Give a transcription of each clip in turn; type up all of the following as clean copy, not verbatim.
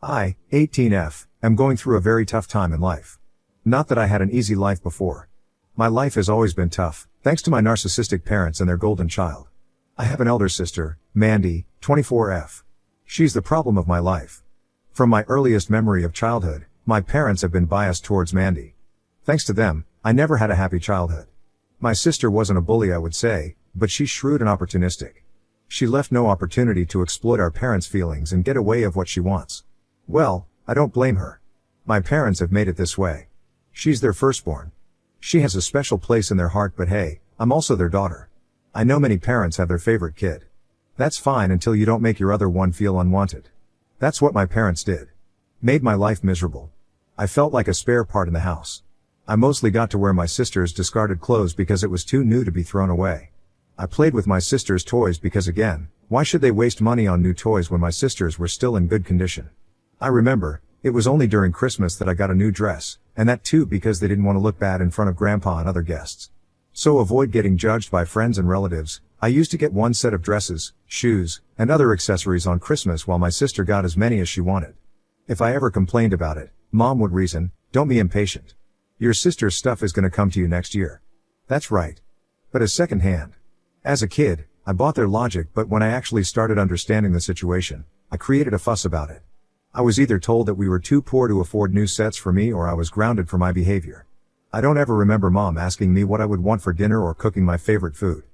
I, 18F, am going through a very tough time in life. Not that I had an easy life before. My life has always been tough, thanks to my narcissistic parents and their golden child. I have an elder sister, Mandy, 24F. She's the problem of my life. From my earliest memory of childhood, my parents have been biased towards Mandy. Thanks to them, I never had a happy childhood. My sister wasn't a bully, I would say, but she's shrewd and opportunistic. She left no opportunity to exploit our parents' feelings and get away of what she wants. Well, I don't blame her. My parents have made it this way. She's their firstborn. She has a special place in their heart, but hey, I'm also their daughter. I know many parents have their favorite kid. That's fine until you don't make your other one feel unwanted. That's what my parents did. Made my life miserable. I felt like a spare part in the house. I mostly got to wear my sister's discarded clothes because it was too new to be thrown away. I played with my sister's toys because again, why should they waste money on new toys when my sister's were still in good condition? I remember, it was only during Christmas that I got a new dress, and that too because they didn't want to look bad in front of Grandpa and other guests. So avoid getting judged by friends and relatives, I used to get one set of dresses, shoes, and other accessories on Christmas while my sister got as many as she wanted. If I ever complained about it, Mom would reason, "Don't be impatient. Your sister's stuff is gonna come to you next year." That's right. But as second hand. As a kid, I bought their logic, but when I actually started understanding the situation, I created a fuss about it. I was either told that we were too poor to afford new sets for me or I was grounded for my behavior. I don't ever remember Mom asking me what I would want for dinner or cooking my favorite food.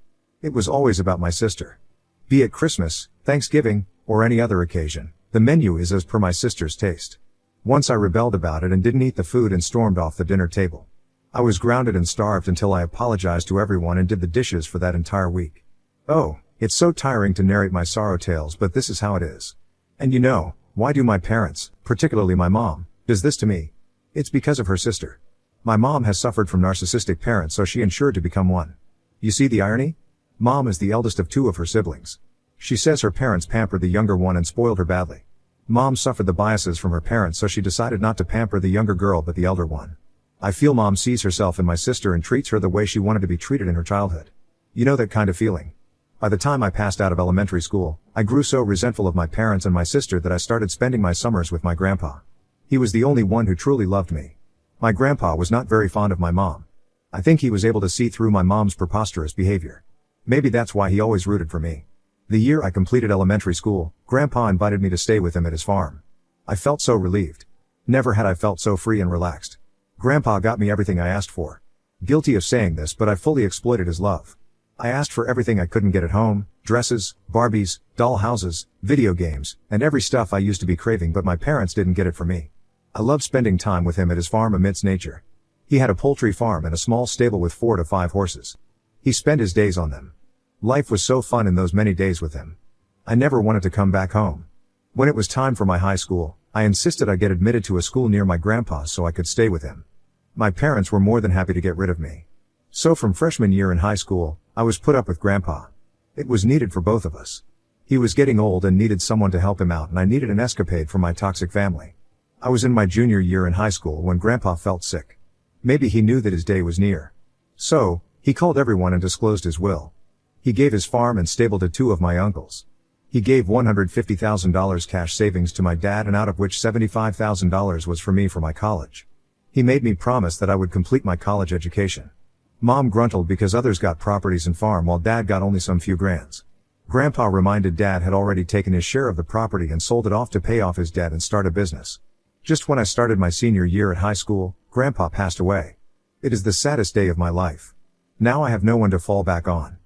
It was always about my sister. Be it Christmas, Thanksgiving, or any other occasion, the menu is as per my sister's taste. Once I rebelled about it and didn't eat the food and stormed off the dinner table. I was grounded and starved until I apologized to everyone and did the dishes for that entire week. Oh, it's so tiring to narrate my sorrow tales, but this is how it is. And you know, why do my parents, particularly my mom, does this to me? It's because of her sister. My mom has suffered from narcissistic parents, so she ensured to become one. You see the irony? Mom is the eldest of two of her siblings. She says her parents pampered the younger one and spoiled her badly. Mom suffered the biases from her parents, so she decided not to pamper the younger girl but the elder one. I feel Mom sees herself in my sister and treats her the way she wanted to be treated in her childhood. You know that kind of feeling. By the time I passed out of elementary school, I grew so resentful of my parents and my sister that I started spending my summers with my grandpa. He was the only one who truly loved me. My grandpa was not very fond of my mom. I think he was able to see through my mom's preposterous behavior. Maybe that's why he always rooted for me. The year I completed elementary school, Grandpa invited me to stay with him at his farm. I felt so relieved. Never had I felt so free and relaxed. Grandpa got me everything I asked for. Guilty of saying this, but I fully exploited his love. I asked for everything I couldn't get at home: dresses, Barbies, doll houses, video games, and every stuff I used to be craving, but my parents didn't get it for me. I loved spending time with him at his farm amidst nature. He had a poultry farm and a small stable with 4 to 5 horses. He spent his days on them. Life was so fun in those many days with him. I never wanted to come back home. When it was time for my high school, I insisted I get admitted to a school near my grandpa's so I could stay with him. My parents were more than happy to get rid of me. So from freshman year in high school, I was put up with Grandpa. It was needed for both of us. He was getting old and needed someone to help him out, and I needed an escapade from my toxic family. I was in my junior year in high school when Grandpa felt sick. Maybe he knew that his day was near. So, he called everyone and disclosed his will. He gave his farm and stable to 2 of my uncles. He gave $150,000 cash savings to my dad, and out of which $75,000 was for me for my college. He made me promise that I would complete my college education. Mom gruntled because others got properties and farm while Dad got only some few grands. Grandpa reminded Dad had already taken his share of the property and sold it off to pay off his debt and start a business. Just when I started my senior year at high school, Grandpa passed away. It is the saddest day of my life. Now I have no one to fall back on.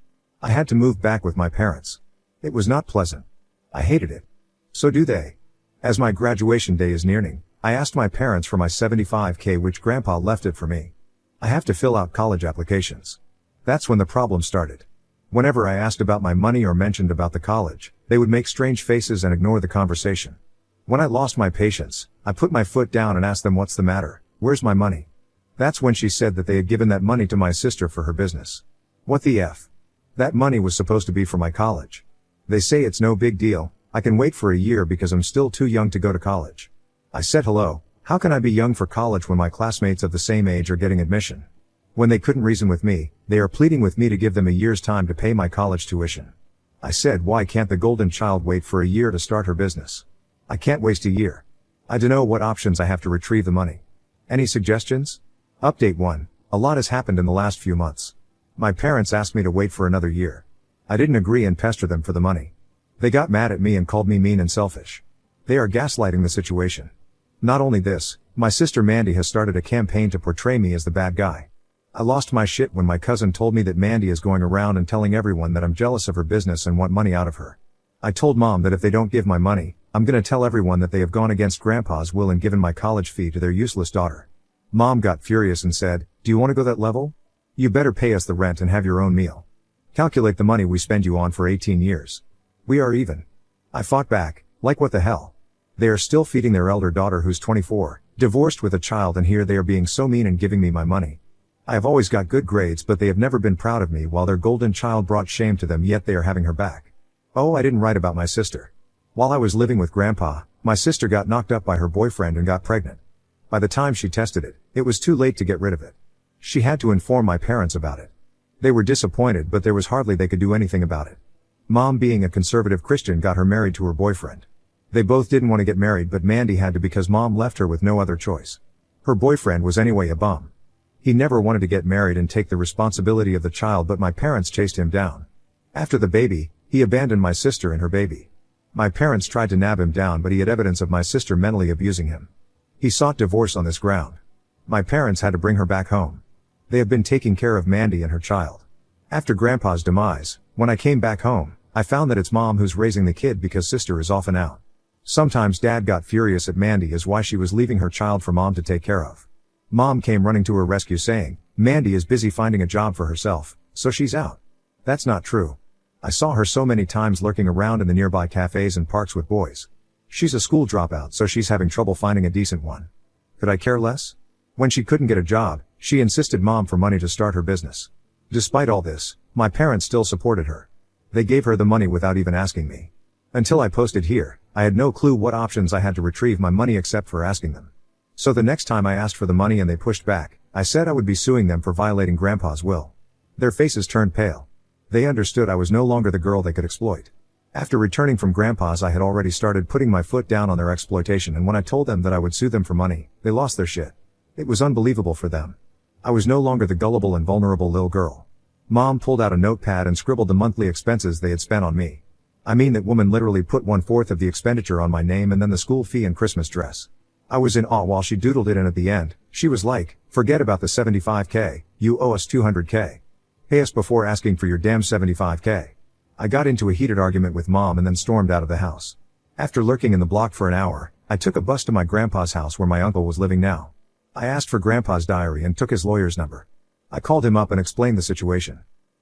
I had to move back with my parents. It was not pleasant. I hated it. So do they. As my graduation day is nearing, I asked my parents for my $75K, which Grandpa left it for me. I have to fill out college applications. That's when the problem started. Whenever I asked about my money or mentioned about the college, they would make strange faces and ignore the conversation. When I lost my patience, I put my foot down and asked them, "What's the matter? Where's my money?" That's when she said that they had given that money to my sister for her business. What the F? That money was supposed to be for my college. They say it's no big deal, I can wait for a year because I'm still too young to go to college. I said, hello, how can I be young for college when my classmates of the same age are getting admission? When they couldn't reason with me, they are pleading with me to give them a year's time to pay my college tuition. I said, why can't the golden child wait for a year to start her business? I can't waste a year. I dunno what options I have to retrieve the money. Any suggestions? Update 1. A lot has happened in the last few months. My parents asked me to wait for another year. I didn't agree and pester them for the money. They got mad at me and called me mean and selfish. They are gaslighting the situation. Not only this, my sister Mandy has started a campaign to portray me as the bad guy. I lost my shit when my cousin told me that Mandy is going around and telling everyone that I'm jealous of her business and want money out of her. I told Mom that if they don't give my money, I'm gonna tell everyone that they have gone against Grandpa's will and given my college fee to their useless daughter. Mom got furious and said, "Do you want to go that level? You better pay us the rent and have your own meal. Calculate the money we spend you on for 18 years. We are even." I fought back, like what the hell? They are still feeding their elder daughter who's 24, divorced with a child, and here they are being so mean and giving me my money. I have always got good grades, but they have never been proud of me while their golden child brought shame to them, yet they are having her back. Oh, I didn't write about my sister. While I was living with Grandpa, my sister got knocked up by her boyfriend and got pregnant. By the time she tested it, it was too late to get rid of it. She had to inform my parents about it. They were disappointed, but there was hardly they could do anything about it. Mom, being a conservative Christian, got her married to her boyfriend. They both didn't want to get married, but Mandy had to because Mom left her with no other choice. Her boyfriend was anyway a bum. He never wanted to get married and take the responsibility of the child, but my parents chased him down. After the baby, he abandoned my sister and her baby. My parents tried to nab him down, but he had evidence of my sister mentally abusing him. He sought divorce on this ground. My parents had to bring her back home. They have been taking care of Mandy and her child. After Grandpa's demise, when I came back home, I found that it's Mom who's raising the kid because sister is often out. Sometimes Dad got furious at Mandy as why she was leaving her child for Mom to take care of. Mom came running to her rescue saying, "Mandy is busy finding a job for herself, so she's out." That's not true. I saw her so many times lurking around in the nearby cafes and parks with boys. She's a school dropout, so she's having trouble finding a decent one. Could I care less? When she couldn't get a job, she insisted Mom for money to start her business. Despite all this, my parents still supported her. They gave her the money without even asking me. Until I posted here, I had no clue what options I had to retrieve my money except for asking them. So the next time I asked for the money and they pushed back, I said I would be suing them for violating Grandpa's will. Their faces turned pale. They understood I was no longer the girl they could exploit. After returning from Grandpa's, I had already started putting my foot down on their exploitation, and when I told them that I would sue them for money, they lost their shit. It was unbelievable for them. I was no longer the gullible and vulnerable little girl. Mom pulled out a notepad and scribbled the monthly expenses they had spent on me. I mean, that woman literally put 1/4 of the expenditure on my name and then the school fee and Christmas dress. I was in awe while she doodled it, and at the end, she was like, "Forget about the 75K, you owe us 200K. Pay us before asking for your damn 75K. I got into a heated argument with Mom and then stormed out of the house. After lurking in the block for an hour, I took a bus to my grandpa's house where my uncle was living now. I asked for Grandpa's diary and took his lawyer's number. I called him up and explained the situation.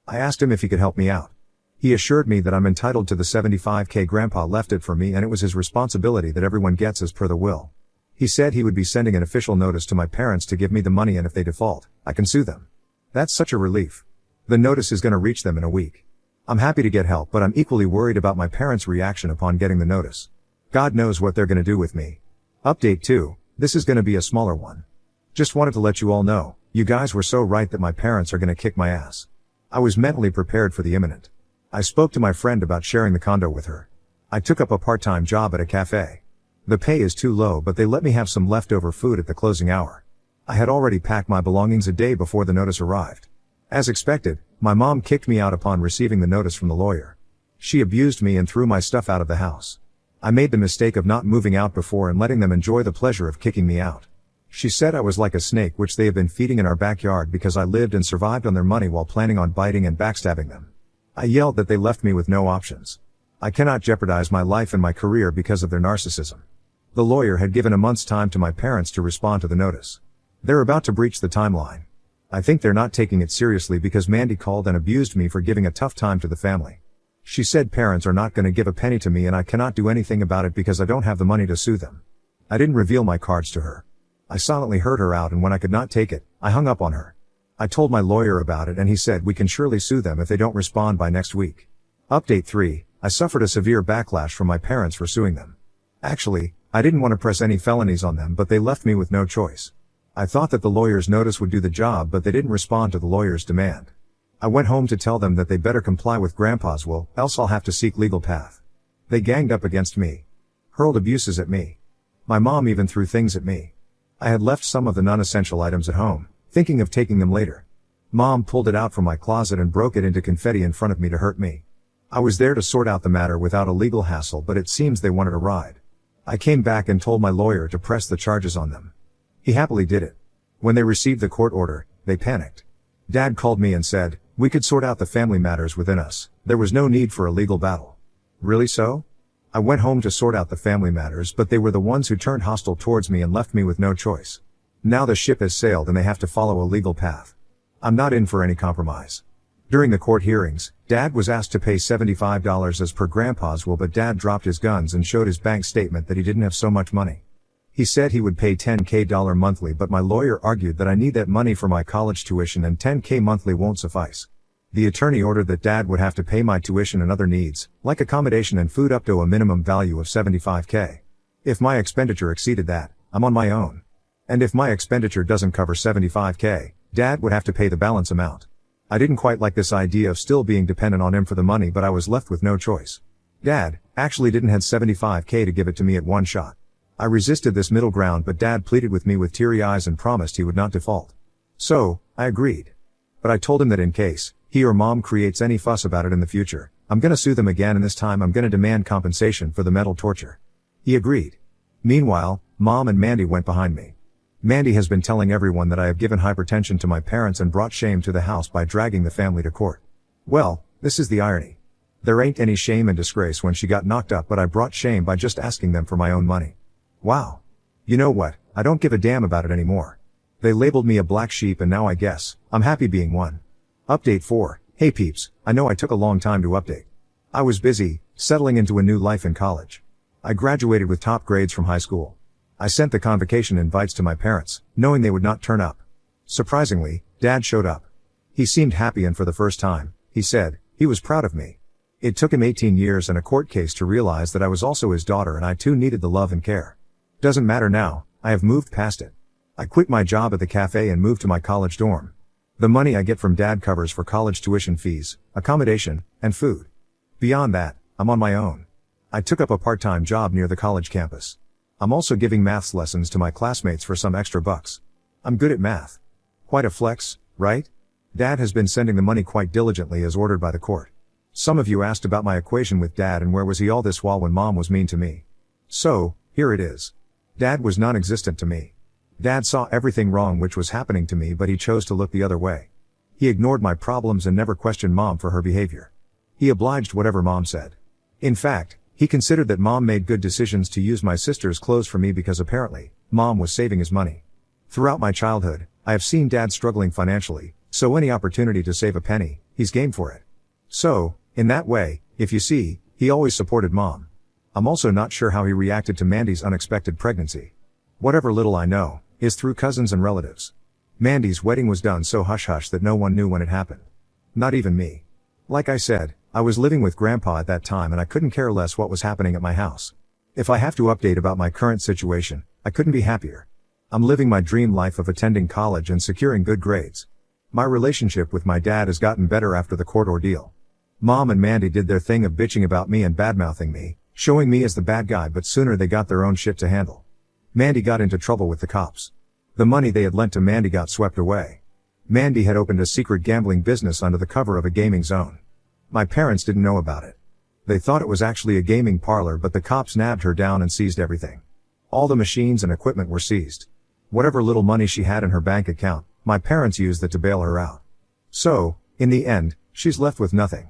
I asked him if he could help me out. He assured me that I'm entitled to the 75K. Grandpa left it for me and it was his responsibility that everyone gets as per the will. He said he would be sending an official notice to my parents to give me the money, and if they default, I can sue them. That's such a relief. The notice is gonna reach them in a week. I'm happy to get help, but I'm equally worried about my parents' reaction upon getting the notice. God knows what they're gonna do with me. Update 2, this is gonna be a smaller one. Just wanted to let you all know, you guys were so right that my parents are gonna kick my ass. I was mentally prepared for the imminent. I spoke to my friend about sharing the condo with her. I took up a part-time job at a cafe. The pay is too low, but they let me have some leftover food at the closing hour. I had already packed my belongings a day before the notice arrived. As expected, my mom kicked me out upon receiving the notice from the lawyer. She abused me and threw my stuff out of the house. I made the mistake of not moving out before and letting them enjoy the pleasure of kicking me out. She said I was like a snake which they have been feeding in our backyard because I lived and survived on their money while planning on biting and backstabbing them. I yelled that they left me with no options. I cannot jeopardize my life and my career because of their narcissism. The lawyer had given a month's time to my parents to respond to the notice. They're about to breach the timeline. I think they're not taking it seriously because Mandy called and abused me for giving a tough time to the family. She said parents are not going to give a penny to me and I cannot do anything about it because I don't have the money to sue them. I didn't reveal my cards to her. I silently heard her out, and when I could not take it, I hung up on her. I told my lawyer about it and he said we can surely sue them if they don't respond by next week. Update 3, I suffered a severe backlash from my parents for suing them. Actually, I didn't want to press any felonies on them, but they left me with no choice. I thought that the lawyer's notice would do the job, but they didn't respond to the lawyer's demand. I went home to tell them that they better comply with Grandpa's will, else I'll have to seek legal path. They ganged up against me. Hurled abuses at me. My mom even threw things at me. I had left some of the non-essential items at home, thinking of taking them later. Mom pulled it out from my closet and broke it into confetti in front of me to hurt me. I was there to sort out the matter without a legal hassle, but it seems they wanted a ride. I came back and told my lawyer to press the charges on them. He happily did it. When they received the court order, they panicked. Dad called me and said, we could sort out the family matters within us. There was no need for a legal battle. Really so? I went home to sort out the family matters, but they were the ones who turned hostile towards me and left me with no choice. Now the ship has sailed and they have to follow a legal path. I'm not in for any compromise. During the court hearings, Dad was asked to pay $75 as per Grandpa's will, but Dad dropped his guns and showed his bank statement that he didn't have so much money. He said he would pay $10K monthly, but my lawyer argued that I need that money for my college tuition and $10K monthly won't suffice. The attorney ordered that Dad would have to pay my tuition and other needs, like accommodation and food, up to a minimum value of $75K. If my expenditure exceeded that, I'm on my own. And if my expenditure doesn't cover $75K, Dad would have to pay the balance amount. I didn't quite like this idea of still being dependent on him for the money, but I was left with no choice. Dad actually didn't have $75K to give it to me at one shot. I resisted this middle ground, but Dad pleaded with me with teary eyes and promised he would not default. So, I agreed. But I told him that in case he or Mom creates any fuss about it in the future, I'm gonna sue them again, and this time I'm gonna demand compensation for the mental torture. He agreed. Meanwhile, Mom and Mandy went behind me. Mandy has been telling everyone that I have given hypertension to my parents and brought shame to the house by dragging the family to court. Well, this is the irony. There ain't any shame and disgrace when she got knocked up, but I brought shame by just asking them for my own money. Wow. You know what? I don't give a damn about it anymore. They labeled me a black sheep, and now I guess I'm happy being one. Update 4. Hey peeps, I know I took a long time to update. I was busy, settling into a new life in college. I graduated with top grades from high school. I sent the convocation invites to my parents, knowing they would not turn up. Surprisingly, Dad showed up. He seemed happy, and for the first time, he said, he was proud of me. It took him 18 years and a court case to realize that I was also his daughter, and I too needed the love and care. Doesn't matter now, I have moved past it. I quit my job at the cafe and moved to my college dorm. The money I get from Dad covers for college tuition fees, accommodation, and food. Beyond that, I'm on my own. I took up a part-time job near the college campus. I'm also giving maths lessons to my classmates for some extra bucks. I'm good at math. Quite a flex, right? Dad has been sending the money quite diligently as ordered by the court. Some of you asked about my equation with Dad and where was he all this while when Mom was mean to me. So, here it is. Dad was non-existent to me. Dad saw everything wrong which was happening to me, but he chose to look the other way. He ignored my problems and never questioned Mom for her behavior. He obliged whatever Mom said. In fact, he considered that Mom made good decisions to use my sister's clothes for me because apparently, Mom was saving his money. Throughout my childhood, I have seen Dad struggling financially, so any opportunity to save a penny, he's game for it. So, in that way, if you see, he always supported Mom. I'm also not sure how he reacted to Mandy's unexpected pregnancy. Whatever little I know, is through cousins and relatives. Mandy's wedding was done so hush-hush that no one knew when it happened. Not even me. Like I said, I was living with Grandpa at that time and I couldn't care less what was happening at my house. If I have to update about my current situation, I couldn't be happier. I'm living my dream life of attending college and securing good grades. My relationship with my dad has gotten better after the court ordeal. Mom and Mandy did their thing of bitching about me and badmouthing me, showing me as the bad guy, but sooner they got their own shit to handle. Mandy got into trouble with the cops. The money they had lent to Mandy got swept away. Mandy had opened a secret gambling business under the cover of a gaming zone. My parents didn't know about it. They thought it was actually a gaming parlor, but the cops nabbed her down and seized everything. All the machines and equipment were seized. Whatever little money she had in her bank account, my parents used that to bail her out. So, in the end, she's left with nothing.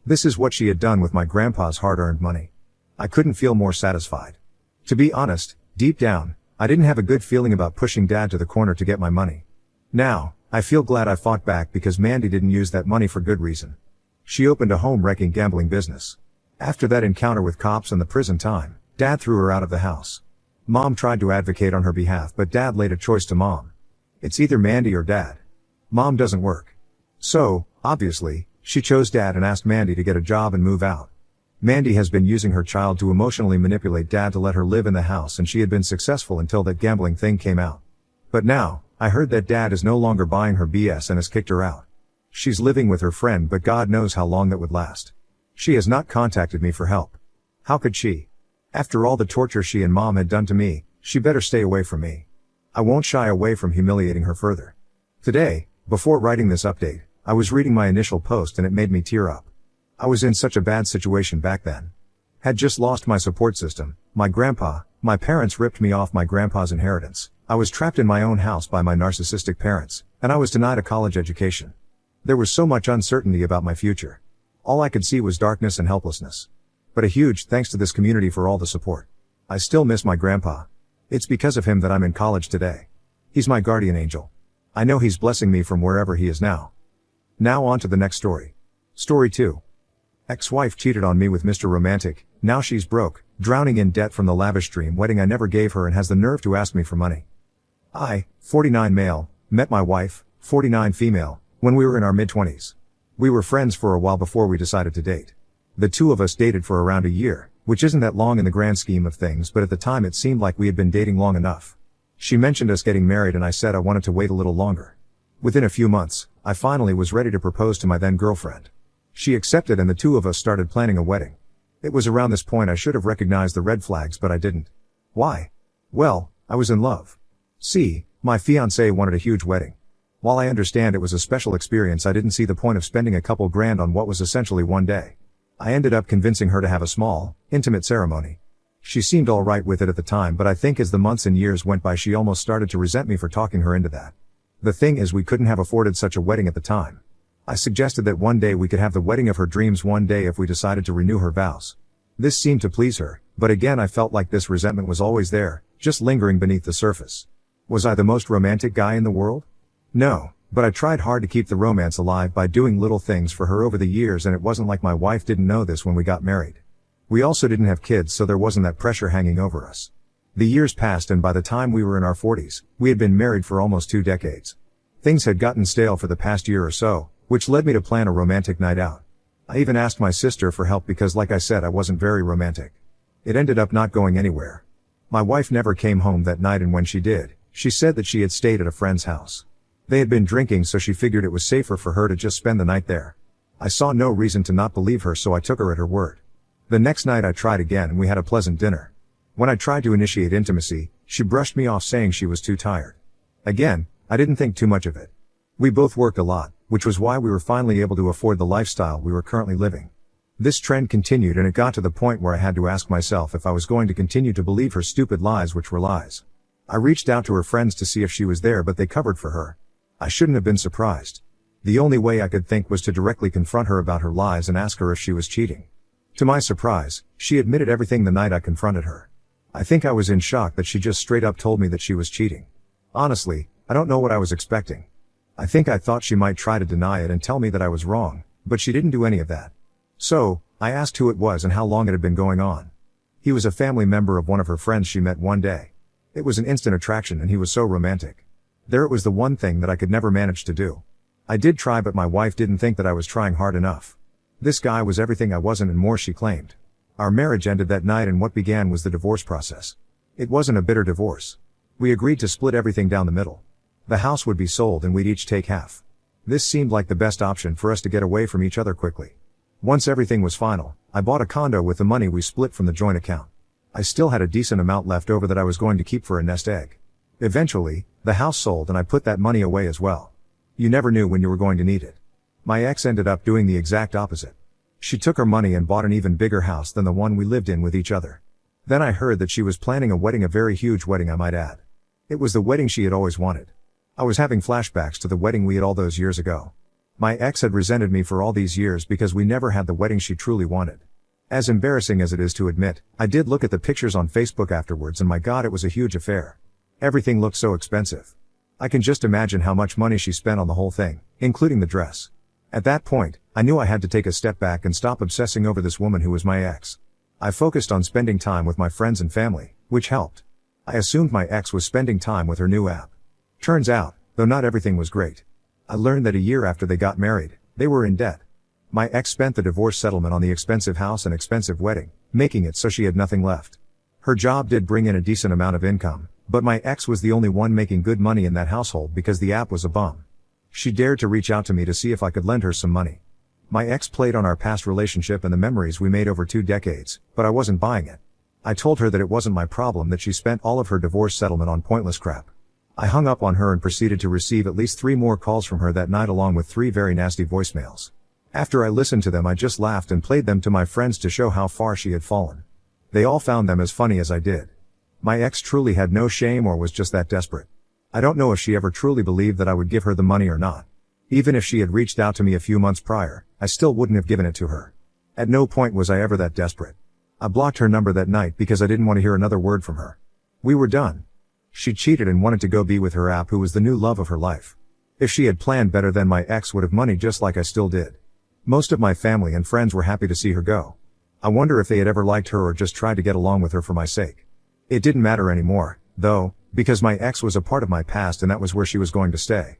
This is what she had done with my grandpa's hard-earned money. I couldn't feel more satisfied. To be honest, deep down, I didn't have a good feeling about pushing Dad to the corner to get my money. Now, I feel glad I fought back because Mandy didn't use that money for good reason. She opened a home-wrecking gambling business. After that encounter with cops and the prison time, Dad threw her out of the house. Mom tried to advocate on her behalf, but Dad laid a choice to Mom. It's either Mandy or Dad. Mom doesn't work. So, obviously, she chose Dad and asked Mandy to get a job and move out. Mandy has been using her child to emotionally manipulate Dad to let her live in the house, and she had been successful until that gambling thing came out. But now, I heard that Dad is no longer buying her BS and has kicked her out. She's living with her friend, but God knows how long that would last. She has not contacted me for help. How could she? After all the torture she and Mom had done to me, She better stay away from me. I won't shy away from humiliating her further. Today, before writing this update, I was reading my initial post and it made me tear up. I was in such a bad situation back then. Had just lost my support system, my grandpa, my parents ripped me off my grandpa's inheritance. I was trapped in my own house by my narcissistic parents, and I was denied a college education. There was so much uncertainty about my future. All I could see was darkness and helplessness. But a huge thanks to this community for all the support. I still miss my grandpa. It's because of him that I'm in college today. He's my guardian angel. I know he's blessing me from wherever he is now. Now on to the next story. Story 2. Ex-wife cheated on me with Mr. Romantic, now she's broke, drowning in debt from the lavish dream wedding I never gave her and has the nerve to ask me for money. I, 49 male, met my wife, 49 female, when we were in our mid-20s. We were friends for a while before we decided to date. The two of us dated for around a year, which isn't that long in the grand scheme of things, but at the time it seemed like we had been dating long enough. She mentioned us getting married and I said I wanted to wait a little longer. Within a few months, I finally was ready to propose to my then girlfriend. She accepted and the two of us started planning a wedding. It was around this point I should have recognized the red flags but I didn't. Why? Well, I was in love. See, my fiancée wanted a huge wedding. While I understand it was a special experience, I didn't see the point of spending a couple grand on what was essentially one day. I ended up convincing her to have a small, intimate ceremony. She seemed alright with it at the time, but I think as the months and years went by she almost started to resent me for talking her into that. The thing is, we couldn't have afforded such a wedding at the time. I suggested that one day we could have the wedding of her dreams one day if we decided to renew her vows. This seemed to please her, but again I felt like this resentment was always there, just lingering beneath the surface. Was I the most romantic guy in the world? No, but I tried hard to keep the romance alive by doing little things for her over the years, and it wasn't like my wife didn't know this when we got married. We also didn't have kids, so there wasn't that pressure hanging over us. The years passed and by the time we were in our 40s, we had been married for almost 2 decades. Things had gotten stale for the past year or so, which led me to plan a romantic night out. I even asked my sister for help because, like I said, I wasn't very romantic. It ended up not going anywhere. My wife never came home that night, and when she did, she said that she had stayed at a friend's house. They had been drinking, so she figured it was safer for her to just spend the night there. I saw no reason to not believe her, so I took her at her word. The next night I tried again and we had a pleasant dinner. When I tried to initiate intimacy, she brushed me off saying she was too tired. Again, I didn't think too much of it. We both worked a lot, which was why we were finally able to afford the lifestyle we were currently living. This trend continued and it got to the point where I had to ask myself if I was going to continue to believe her stupid lies, which were lies. I reached out to her friends to see if she was there, but they covered for her. I shouldn't have been surprised. The only way I could think was to directly confront her about her lies and ask her if she was cheating. To my surprise, she admitted everything the night I confronted her. I think I was in shock that she just straight up told me that she was cheating. Honestly, I don't know what I was expecting. I think I thought she might try to deny it and tell me that I was wrong, but she didn't do any of that. So, I asked who it was and how long it had been going on. He was a family member of one of her friends she met one day. It was an instant attraction and he was so romantic. There it was, the one thing that I could never manage to do. I did try, but my wife didn't think that I was trying hard enough. This guy was everything I wasn't and more, she claimed. Our marriage ended that night and what began was the divorce process. It wasn't a bitter divorce. We agreed to split everything down the middle. The house would be sold and we'd each take half. This seemed like the best option for us to get away from each other quickly. Once everything was final, I bought a condo with the money we split from the joint account. I still had a decent amount left over that I was going to keep for a nest egg. Eventually, the house sold and I put that money away as well. You never knew when you were going to need it. My ex ended up doing the exact opposite. She took her money and bought an even bigger house than the one we lived in with each other. Then I heard that she was planning a wedding, a very huge wedding I might add. It was the wedding she had always wanted. I was having flashbacks to the wedding we had all those years ago. My ex had resented me for all these years because we never had the wedding she truly wanted. As embarrassing as it is to admit, I did look at the pictures on Facebook afterwards and my God, it was a huge affair. Everything looked so expensive. I can just imagine how much money she spent on the whole thing, including the dress. At that point, I knew I had to take a step back and stop obsessing over this woman who was my ex. I focused on spending time with my friends and family, which helped. I assumed my ex was spending time with her new app. Turns out, though not everything was great. I learned that a year after they got married, they were in debt. My ex spent the divorce settlement on the expensive house and expensive wedding, making it so she had nothing left. Her job did bring in a decent amount of income, but my ex was the only one making good money in that household because the app was a bum. She dared to reach out to me to see if I could lend her some money. My ex played on our past relationship and the memories we made over 2 decades, but I wasn't buying it. I told her that it wasn't my problem that she spent all of her divorce settlement on pointless crap. I hung up on her and proceeded to receive at least 3 more calls from her that night along with 3 very nasty voicemails. After I listened to them I just laughed and played them to my friends to show how far she had fallen. They all found them as funny as I did. My ex truly had no shame or was just that desperate. I don't know if she ever truly believed that I would give her the money or not. Even if she had reached out to me a few months prior, I still wouldn't have given it to her. At no point was I ever that desperate. I blocked her number that night because I didn't want to hear another word from her. We were done. She cheated and wanted to go be with her app who was the new love of her life. If she had planned better then my ex would have money just like I still did. Most of my family and friends were happy to see her go. I wonder if they had ever liked her or just tried to get along with her for my sake. It didn't matter anymore, though, because my ex was a part of my past and that was where she was going to stay.